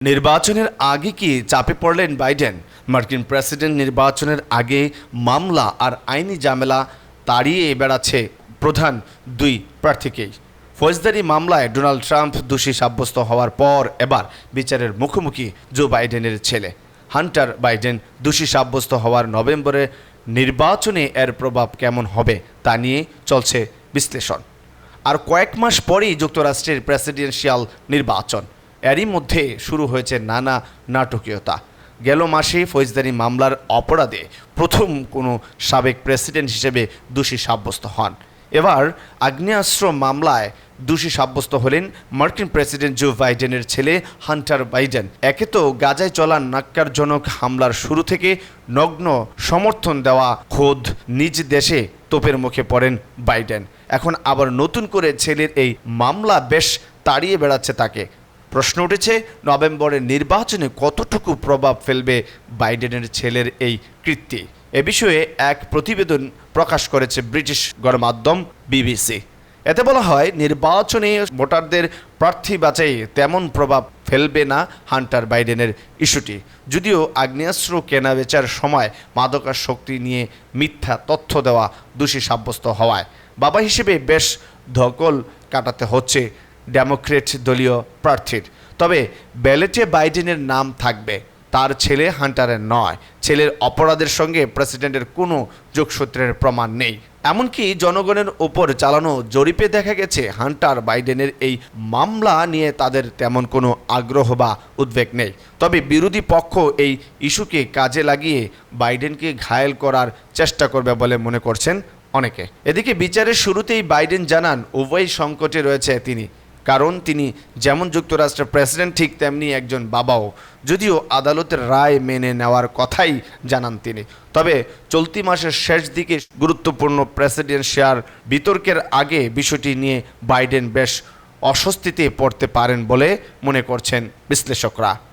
নির্বাচনের আগে কি চাপে পড়লেন বাইডেন? মার্কিন প্রেসিডেন্ট নির্বাচনের আগে মামলা আর আইনি ঝামেলা তাড়িয়ে বেড়াচ্ছে প্রধান দুই প্রার্থীকেই। ফৌজদারি মামলায় ডোনাল্ড ট্রাম্প দোষী সাব্যস্ত হওয়ার পর এবার বিচারের মুখোমুখি জো বাইডেনের ছেলে হান্টার বাইডেন। দোষী সাব্যস্ত হওয়ার নভেম্বরে নির্বাচনে এর প্রভাব কেমন হবে তা নিয়ে চলছে বিশ্লেষণ। আর কয়েক মাস পরেই যুক্তরাষ্ট্রের প্রেসিডেন্সিয়াল নির্বাচন, এরই মধ্যে শুরু হয়েছে নানা নাটকীয়তা। গেল মাসে ফৌজদারি মামলার অপরাধে প্রথম কোনো সাবেক প্রেসিডেন্ট হিসেবে দোষী সাব্যস্ত হন। এবার আগ্নেয়াস্ত্র মামলায় দোষী সাব্যস্ত হলেন মার্কিন প্রেসিডেন্ট জো বাইডেনের ছেলে হান্টার বাইডেন। একে তো গাজায় চলা ন্যক্কারজনক হামলার শুরু থেকে নগ্ন সমর্থন দেওয়া খোদ নিজ দেশে তোপের মুখে পড়েন বাইডেন। এখন আবার নতুন করে ছেলের এই মামলা বেশ তাড়িয়ে বেড়াচ্ছে তাকে। প্রশ্ন উঠেছে, নভেম্বরের নির্বাচনে কতটুকু প্রভাব ফেলবে বাইডেনের ছেলের এই কৃত্যে। এ বিষয়ে এক প্রতিবেদন প্রকাশ করেছে ব্রিটিশ গণমাধ্যম বিবিসি। এতে বলা হয়, নির্বাচনে ভোটারদের প্রার্থী বাছাই তেমন প্রভাব ফেলবে না হান্টার বাইডেনের ইস্যুটি। যদিও আগ্নেয়াস্ত্র কেনাবেচার সময় মাদকাসক্তি নিয়ে মিথ্যা তথ্য দেওয়া দোষী সাব্যস্ত হওয়ায় বাবা হিসেবে বেশ ধকল কাটাতে হচ্ছে ডেমোক্রেট দলীয় প্রার্থীর। তবে ব্যালটে বাইডেনের নাম থাকবে, তার ছেলে হান্টারের নয়। ছেলের অপরাধের সঙ্গে প্রেসিডেন্টের কোনো যোগসূত্রের প্রমাণ নেই। এমনকি জনগণের ওপর চালানো জরিপে দেখা গেছে হান্টার বাইডেনের এই মামলা নিয়ে তাদের তেমন কোনো আগ্রহ বা উদ্বেগ নেই। তবে বিরোধী পক্ষ এই ইস্যুকে কাজে লাগিয়ে বাইডেনকে ঘায়েল করার চেষ্টা করবে বলে মনে করছেন অনেকে। এদিকে বিচারের শুরুতেই বাইডেন জানান উভয় সংকটে রয়েছে তিনি, কারণ তিনি যেমন যুক্তরাষ্ট্রের প্রেসিডেন্ট ঠিক তেমনি একজন বাবাও। যদিও আদালতের রায় মেনে নেওয়ার কথাই জানান তিনি। তবে চলতি মাসের শেষ দিকে গুরুত্বপূর্ণ প্রেসিডেন্সিয়াল বিতর্কের আগে বিষয়টি নিয়ে বাইডেন বেশ অস্বস্তিতে পড়তে পারেন বলে মনে করছেন বিশ্লেষকরা।